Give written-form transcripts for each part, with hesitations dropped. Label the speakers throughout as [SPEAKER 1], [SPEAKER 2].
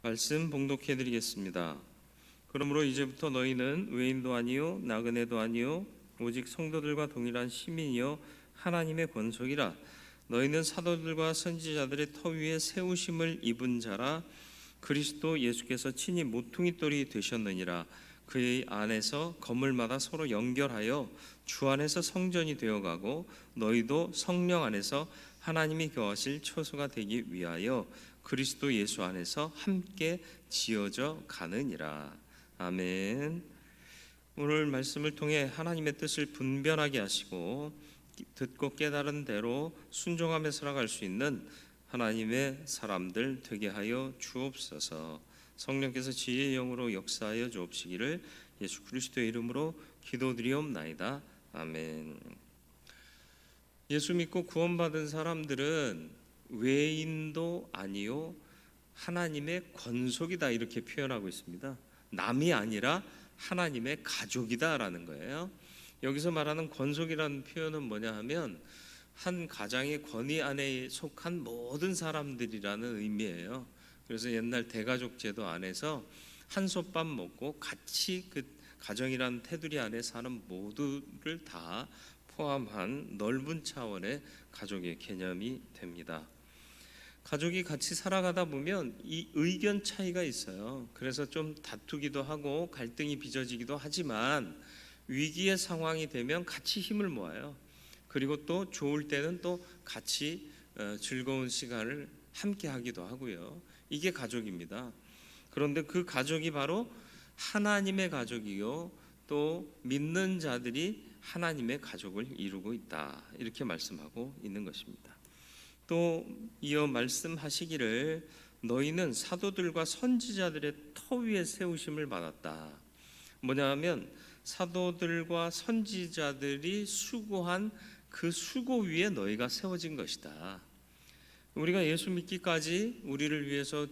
[SPEAKER 1] 말씀 봉독해 드리겠습니다. 그러므로 이제부터 너희는 외인도 아니요 나그네도 아니요 오직 성도들과 동일한 시민이요 하나님의 권속이라. 너희는 사도들과 선지자들의 터 위에 세우심을 입은 자라. 그리스도 예수께서 친히 모퉁이 돌이 되셨느니라. 그의 안에서 건물마다 서로 연결하여 주 안에서 성전이 되어가고 너희도 성령 안에서 하나님이 거하실 처소가 되기 위하여 그리스도 예수 안에서 함께 지어져 가느니라. 아멘. 오늘 말씀을 통해 하나님의 뜻을 분별하게 하시고 듣고 깨달은 대로 순종하며 살아갈 수 있는 하나님의 사람들 되게 하여 주옵소서. 성령께서 지혜의 영으로 역사하여 주옵시기를 예수 그리스도의 이름으로 기도드리옵나이다. 아멘. 예수 믿고 구원받은 사람들은 외인도 아니요 하나님의 권속이다 이렇게 표현하고 있습니다. 남이 아니라 하나님의 가족이다라는 거예요. 여기서 말하는 권속이라는 표현은 뭐냐 하면 한 가장의 권위 안에 속한 모든 사람들이라는 의미예요. 그래서 옛날 대가족 제도 안에서 한솥밥 먹고 같이 그 가정이라는 테두리 안에 사는 모두를 다 포함한 넓은 차원의 가족의 개념이 됩니다. 가족이 같이 살아가다 보면 이 의견 차이가 있어요. 그래서 좀 다투기도 하고 갈등이 빚어지기도 하지만 위기의 상황이 되면 같이 힘을 모아요. 그리고 또 좋을 때는 또 같이 즐거운 시간을 함께 하기도 하고요. 이게 가족입니다. 그런데 그 가족이 바로 하나님의 가족이요 또 믿는 자들이 하나님의 가족을 이루고 있다 이렇게 말씀하고 있는 것입니다. 또 이어 말씀하시기를 너희는 사도들과 선지자들의 터 위에 세우심을 받았다. 뭐냐 하면 사도들과 선지자들이 수고한 그 수고 위에 너희가 세워진 것이다. 우리가 예수 믿기까지 우리를 위해서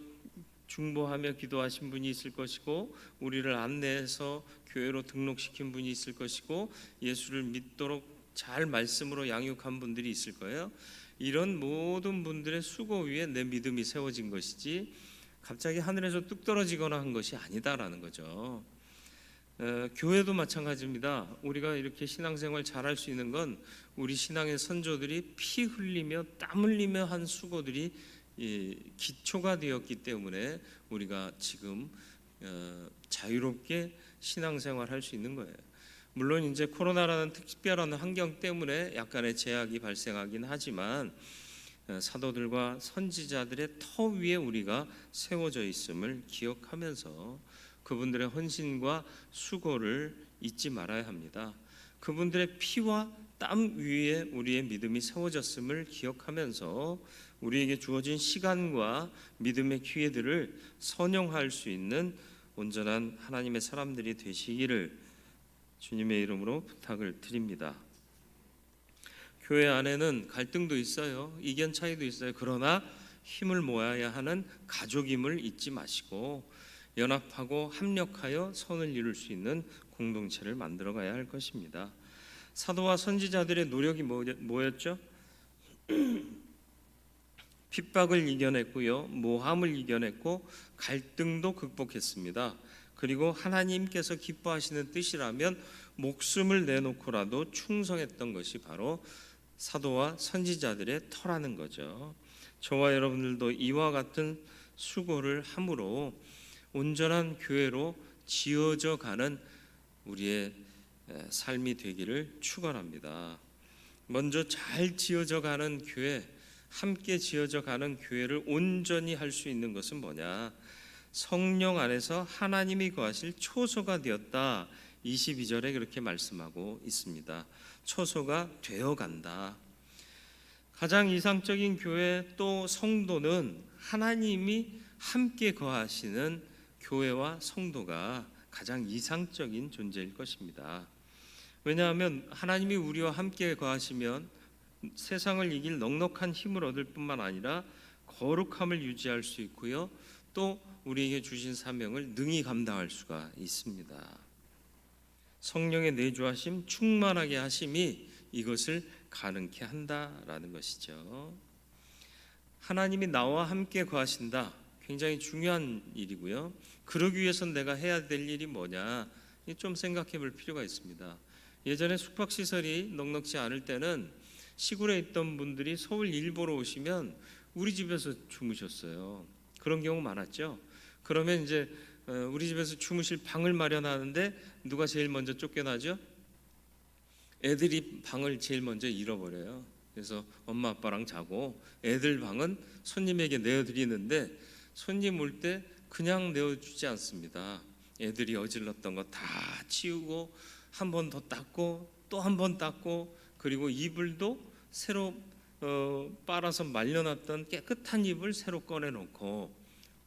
[SPEAKER 1] 중보하며 기도하신 분이 있을 것이고 우리를 안내해서 교회로 등록시킨 분이 있을 것이고 예수를 믿도록 잘 말씀으로 양육한 분들이 있을 거예요. 이런 모든 분들의 수고 위에 내 믿음이 세워진 것이지 갑자기 하늘에서 뚝 떨어지거나 한 것이 아니다라는 거죠. 교회도 마찬가지입니다. 우리가 이렇게 신앙생활 잘할 수 있는 건 우리 신앙의 선조들이 피 흘리며 땀 흘리며 한 수고들이 기초가 되었기 때문에 우리가 지금 자유롭게 신앙생활 할 수 있는 거예요. 물론 이제 코로나라는 특별한 환경 때문에 약간의 제약이 발생하긴 하지만 사도들과 선지자들의 터 위에 우리가 세워져 있음을 기억하면서 그분들의 헌신과 수고를 잊지 말아야 합니다. 그분들의 피와 땀 위에 우리의 믿음이 세워졌음을 기억하면서 우리에게 주어진 시간과 믿음의 기회들을 선용할 수 있는 온전한 하나님의 사람들이 되시기를 주님의 이름으로 부탁을 드립니다. 교회 안에는 갈등도 있어요. 이견 차이도 있어요. 그러나 힘을 모아야 하는 가족임을 잊지 마시고 연합하고 합력하여 선을 이룰 수 있는 공동체를 만들어가야 할 것입니다. 사도와 선지자들의 노력이 뭐였죠? 핍박을 이겨냈고요, 모함을 이겨냈고 갈등도 극복했습니다. 그리고 하나님께서 기뻐하시는 뜻이라면 목숨을 내놓고라도 충성했던 것이 바로 사도와 선지자들의 터라는 거죠. 저와 여러분들도 이와 같은 수고를 함으로 온전한 교회로 지어져 가는 우리의 삶이 되기를 축원합니다. 먼저 잘 지어져 가는 교회, 함께 지어져 가는 교회를 온전히 할 수 있는 것은 뭐냐? 성령 안에서 하나님이 거하실 초소가 되었다. 22절에 그렇게 말씀하고 있습니다. 초소가 되어간다. 가장 이상적인 교회 또 성도는 하나님이 함께 거하시는 교회와 성도가 가장 이상적인 존재일 것입니다. 왜냐하면 하나님이 우리와 함께 거하시면 세상을 이길 넉넉한 힘을 얻을 뿐만 아니라 거룩함을 유지할 수 있고요, 또 우리에게 주신 사명을 능히 감당할 수가 있습니다. 성령의 내주하심, 충만하게 하심이 이것을 가능케 한다라는 것이죠. 하나님이 나와 함께 거하신다. 굉장히 중요한 일이고요. 그러기 위해서 내가 해야 될 일이 뭐냐 좀 생각해 볼 필요가 있습니다. 예전에 숙박시설이 넉넉지 않을 때는 시골에 있던 분들이 서울 일 보러 오시면 우리 집에서 주무셨어요. 그런 경우 많았죠. 그러면 이제 우리 집에서 주무실 방을 마련하는데 누가 제일 먼저 쫓겨나죠? 애들이 방을 제일 먼저 잃어버려요. 그래서 엄마 아빠랑 자고 애들 방은 손님에게 내어드리는데 손님 올 때 그냥 내어주지 않습니다. 애들이 어질렀던 거 다 치우고 한 번 더 닦고 또 한 번 닦고 그리고 이불도 새로 빨아서 말려놨던 깨끗한 이불 새로 꺼내놓고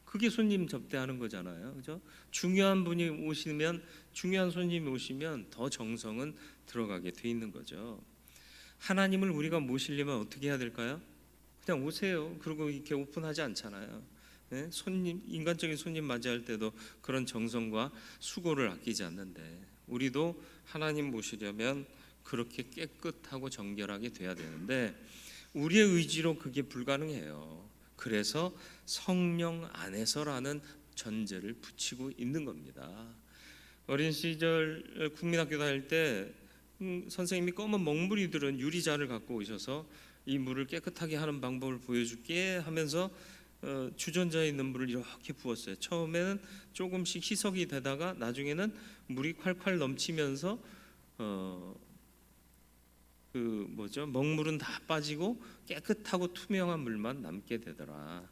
[SPEAKER 1] 그게 손님 접대하는 거잖아요. 그죠? 중요한 분이 오시면 중요한 손님이 오시면 더 정성은 들어가게 돼 있는 거죠. 하나님을 우리가 모시려면 어떻게 해야 될까요? 그냥 오세요. 그리고 이렇게 오픈하지 않잖아요. 네? 손님 인간적인 손님 맞이할 때도 그런 정성과 수고를 아끼지 않는데 우리도 하나님 모시려면 그렇게 깨끗하고 정결하게 돼야 되는데 우리의 의지로 그게 불가능해요. 그래서 성령 안에서라는 전제를 붙이고 있는 겁니다. 어린 시절 국민학교 다닐 때 선생님이 검은 먹무리들은 유리잔을 갖고 오셔서 이 물을 깨끗하게 하는 방법을 보여줄게 하면서 주전자에 있는 물을 이렇게 부었어요. 처음에는 조금씩 희석이 되다가 나중에는 물이 콸콸 넘치면서 먹물은 다 빠지고 깨끗하고 투명한 물만 남게 되더라.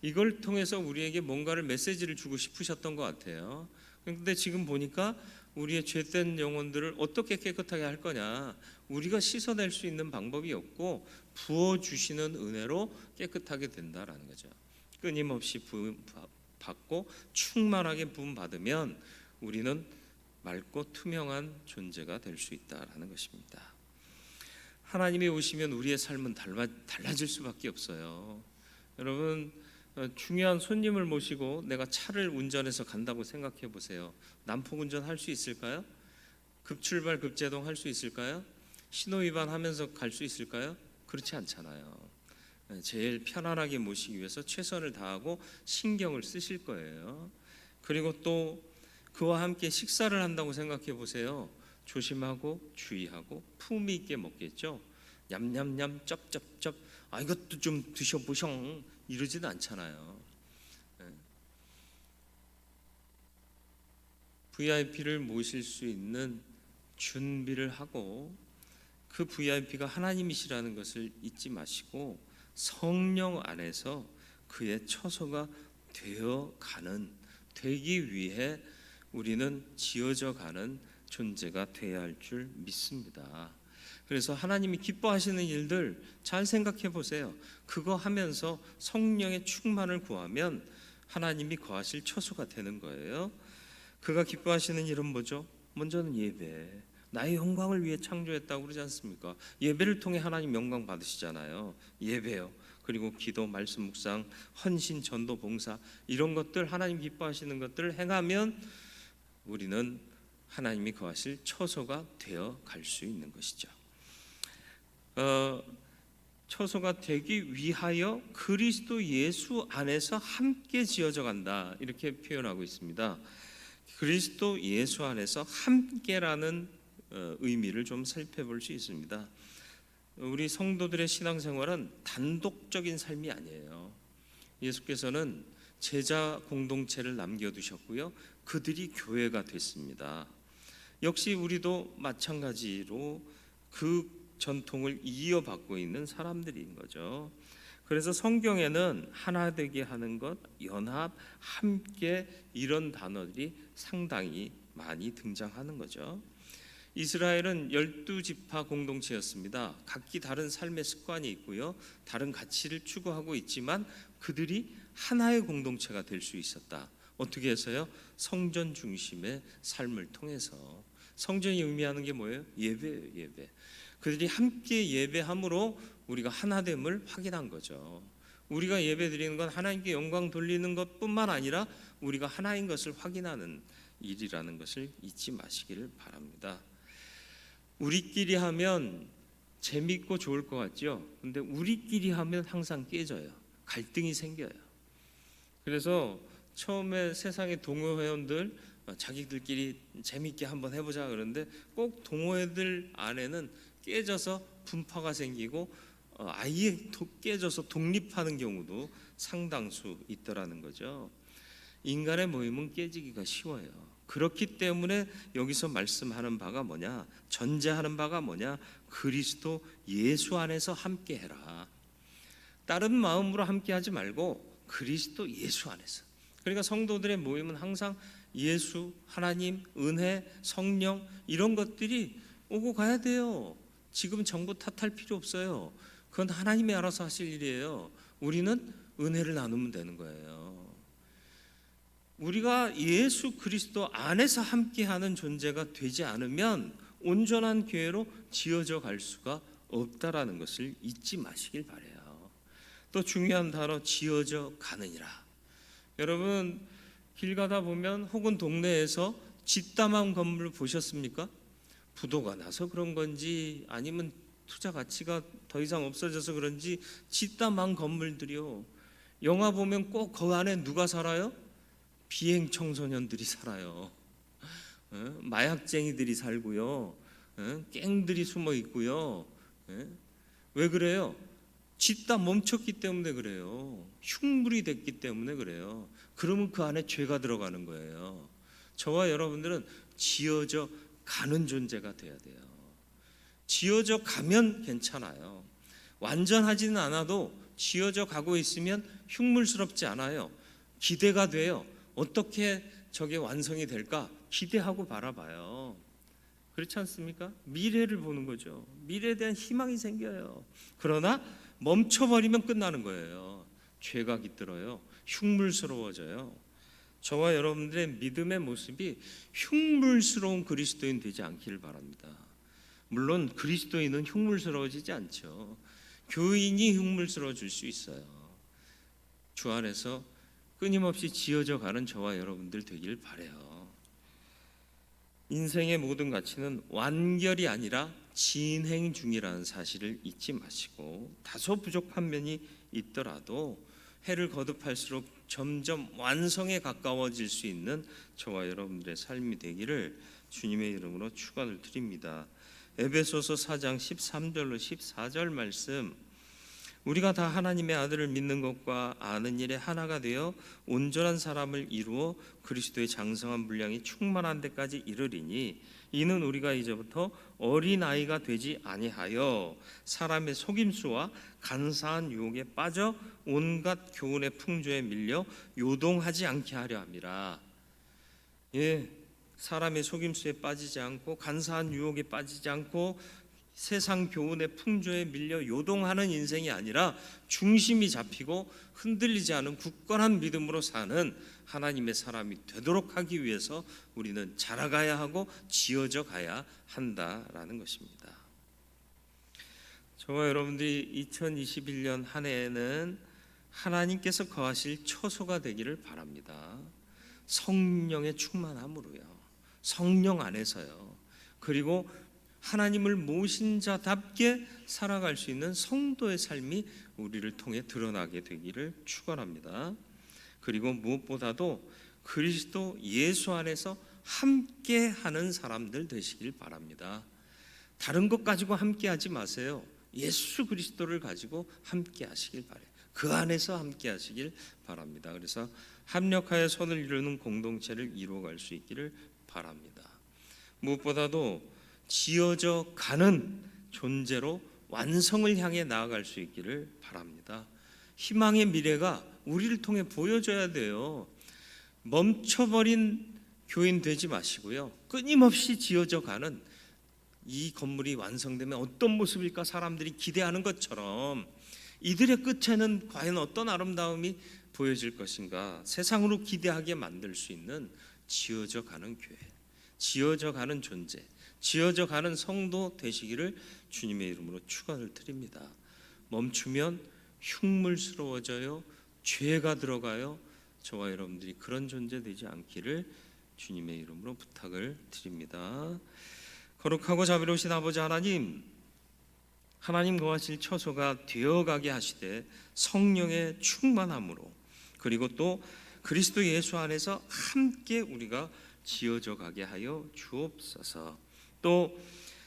[SPEAKER 1] 이걸 통해서 우리에게 뭔가를 메시지를 주고 싶으셨던 것 같아요. 그런데 지금 보니까 우리의 죄된 영혼들을 어떻게 깨끗하게 할 거냐, 우리가 씻어낼 수 있는 방법이 없고 부어주시는 은혜로 깨끗하게 된다라는 거죠. 끊임없이 부음 받고 충만하게 부음 받으면 우리는 맑고 투명한 존재가 될 수 있다라는 것입니다. 하나님이 오시면 우리의 삶은 달라질 수밖에 없어요. 여러분, 중요한 손님을 모시고 내가 차를 운전해서 간다고 생각해 보세요. 난폭 운전 할 수 있을까요? 급출발 급제동 할 수 있을까요? 신호 위반하면서 갈 수 있을까요? 그렇지 않잖아요. 제일 편안하게 모시기 위해서 최선을 다하고 신경을 쓰실 거예요. 그리고 또 그와 함께 식사를 한다고 생각해 보세요. 조심하고 주의하고 품위 있게 먹겠죠. 냠냠냠 쩝쩝쩝 이것도 좀 드셔보숑 이러지는 않잖아요. VIP를 모실 수 있는 준비를 하고 그 VIP가 하나님이시라는 것을 잊지 마시고 성령 안에서 그의 처소가 되기 위해 우리는 지어져 가는 존재가 되어야 할 줄 믿습니다. 그래서 하나님이 기뻐하시는 일들 잘 생각해 보세요. 그거 하면서 성령의 충만을 구하면 하나님이 거하실 처소가 되는 거예요. 그가 기뻐하시는 일은 뭐죠? 먼저는 예배. 나의 영광을 위해 창조했다고 그러지 않습니까? 예배를 통해 하나님 영광 받으시잖아요. 예배요. 그리고 기도, 말씀 묵상, 헌신, 전도, 봉사 이런 것들 하나님 기뻐하시는 것들을 행하면 우리는 하나님이 거하실 처소가 되어 갈 수 있는 것이죠. 처소가 되기 위하여 그리스도 예수 안에서 함께 지어져 간다 이렇게 표현하고 있습니다. 그리스도 예수 안에서 함께라는 의미를 좀 살펴볼 수 있습니다. 우리 성도들의 신앙생활은 단독적인 삶이 아니에요. 예수께서는 제자 공동체를 남겨두셨고요. 그들이 교회가 됐습니다. 역시 우리도 마찬가지로 그 전통을 이어받고 있는 사람들인 거죠. 그래서 성경에는 하나 되게 하는 것, 연합, 함께 이런 단어들이 상당히 많이 등장하는 거죠. 이스라엘은 12지파 공동체였습니다. 각기 다른 삶의 습관이 있고요. 다른 가치를 추구하고 있지만 그들이 하나의 공동체가 될 수 있었다. 어떻게 해서요? 성전 중심의 삶을 통해서. 성전이 의미하는 게 뭐예요? 예배예요, 예배. 그들이 함께 예배함으로 우리가 하나됨을 확인한 거죠. 우리가 예배드리는 건 하나님께 영광 돌리는 것뿐만 아니라 우리가 하나인 것을 확인하는 일이라는 것을 잊지 마시기를 바랍니다. 우리끼리 하면 재밌고 좋을 것 같죠? 근데 우리끼리 하면 항상 깨져요. 갈등이 생겨요. 그래서 처음에 세상의 동호회원들 자기들끼리 재밌게 한번 해보자 그러는데 꼭 동호회들 안에는 깨져서 분파가 생기고 아예 깨져서 독립하는 경우도 상당수 있더라는 거죠. 인간의 모임은 깨지기가 쉬워요. 그렇기 때문에 여기서 말씀하는 바가 뭐냐, 전제하는 바가 뭐냐, 그리스도 예수 안에서 함께해라. 다른 마음으로 함께하지 말고 그리스도 예수 안에서. 그러니까 성도들의 모임은 항상 예수, 하나님, 은혜, 성령 이런 것들이 오고 가야 돼요. 지금 정부 탓할 필요 없어요. 그건 하나님이 알아서 하실 일이에요. 우리는 은혜를 나누면 되는 거예요. 우리가 예수 그리스도 안에서 함께하는 존재가 되지 않으면 온전한 교회로 지어져 갈 수가 없다라는 것을 잊지 마시길 바라요. 또 중요한 단어 지어져 가느니라. 여러분 길 가다 보면 혹은 동네에서 집담한 건물 보셨습니까? 부도가 나서 그런 건지 아니면 투자 가치가 더 이상 없어져서 그런지 집담한 건물들이요. 영화 보면 꼭 그 안에 누가 살아요? 비행 청소년들이 살아요. 마약쟁이들이 살고요. 갱들이 숨어 있고요. 왜 그래요? 짓다 멈췄기 때문에 그래요. 흉물이 됐기 때문에 그래요. 그러면 그 안에 죄가 들어가는 거예요. 저와 여러분들은 지어져 가는 존재가 돼야 돼요. 지어져 가면 괜찮아요. 완전하지는 않아도 지어져 가고 있으면 흉물스럽지 않아요. 기대가 돼요. 어떻게 저게 완성이 될까 기대하고 바라봐요. 그렇지 않습니까? 미래를 보는 거죠. 미래에 대한 희망이 생겨요. 그러나 멈춰버리면 끝나는 거예요. 죄가 깃들어요. 흉물스러워져요. 저와 여러분들의 믿음의 모습이 흉물스러운 그리스도인 되지 않기를 바랍니다. 물론 그리스도인은 흉물스러워지지 않죠. 교인이 흉물스러워질 수 있어요. 주 안에서 끊임없이 지어져 가는 저와 여러분들 되길 바라요. 인생의 모든 가치는 완결이 아니라 진행 중이라는 사실을 잊지 마시고 다소 부족한 면이 있더라도 해를 거듭할수록 점점 완성에 가까워질 수 있는 저와 여러분들의 삶이 되기를 주님의 이름으로 축원을 드립니다. 에베소서 4장 13절로 14절 말씀, 우리가 다 하나님의 아들을 믿는 것과 아는 일에 하나가 되어 온전한 사람을 이루어 그리스도의 장성한 분량이 충만한 데까지 이르리니 이는 우리가 이제부터 어린아이가 되지 아니하여 사람의 속임수와 간사한 유혹에 빠져 온갖 교훈의 풍조에 밀려 요동하지 않게 하려 함이라. 사람의 속임수에 빠지지 않고 간사한 유혹에 빠지지 않고 세상 교훈의 풍조에 밀려 요동하는 인생이 아니라 중심이 잡히고 흔들리지 않은 굳건한 믿음으로 사는 하나님의 사람이 되도록 하기 위해서 우리는 자라가야 하고 지어져 가야 한다라는 것입니다. 저와 여러분들이 2021년 한 해에는 하나님께서 거하실 처소가 되기를 바랍니다. 성령의 충만함으로요. 성령 안에서요. 그리고 하나님을 모신 자답게 살아갈 수 있는 성도의 삶이 우리를 통해 드러나게 되기를 축원합니다. 그리고 무엇보다도 그리스도 예수 안에서 함께하는 사람들 되시길 바랍니다. 다른 것 가지고 함께하지 마세요. 예수 그리스도를 가지고 함께하시길 바래요. 그 안에서 함께하시길 바랍니다. 그래서 합력하여 선을 이루는 공동체를 이루어갈 수 있기를 바랍니다. 무엇보다도 지어져 가는 존재로 완성을 향해 나아갈 수 있기를 바랍니다. 희망의 미래가 우리를 통해 보여져야 돼요. 멈춰버린 교인 되지 마시고요. 끊임없이 지어져 가는 이 건물이 완성되면 어떤 모습일까 사람들이 기대하는 것처럼 이들의 끝에는 과연 어떤 아름다움이 보여질 것인가 세상으로 기대하게 만들 수 있는 지어져 가는 교회, 지어져 가는 존재, 지어져 가는 성도 되시기를 주님의 이름으로 축원을 드립니다. 멈추면 흉물스러워져요. 죄가 들어가요. 저와 여러분들이 그런 존재 되지 않기를 주님의 이름으로 부탁을 드립니다. 거룩하고 자비로우신 아버지 하나님, 하나님 거하실 처소가 되어가게 하시되 성령의 충만함으로 그리고 또 그리스도 예수 안에서 함께 우리가 지어져 가게 하여 주옵소서. 또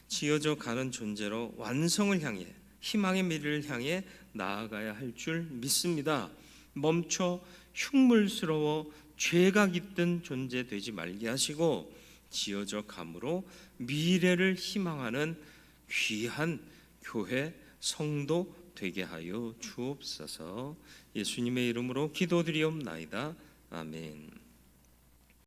[SPEAKER 1] 지어져 가는 존재로 완성을 향해, 희망의 미래를 향해 나아가야 할 줄 믿습니다. 멈춰 흉물스러워 죄가 깃든 존재 되지 말게 하시고 지어져 감으로 미래를 희망하는 귀한 교회 성도 되게 하여 주옵소서. 예수님의 이름으로 기도드리옵나이다. 아멘.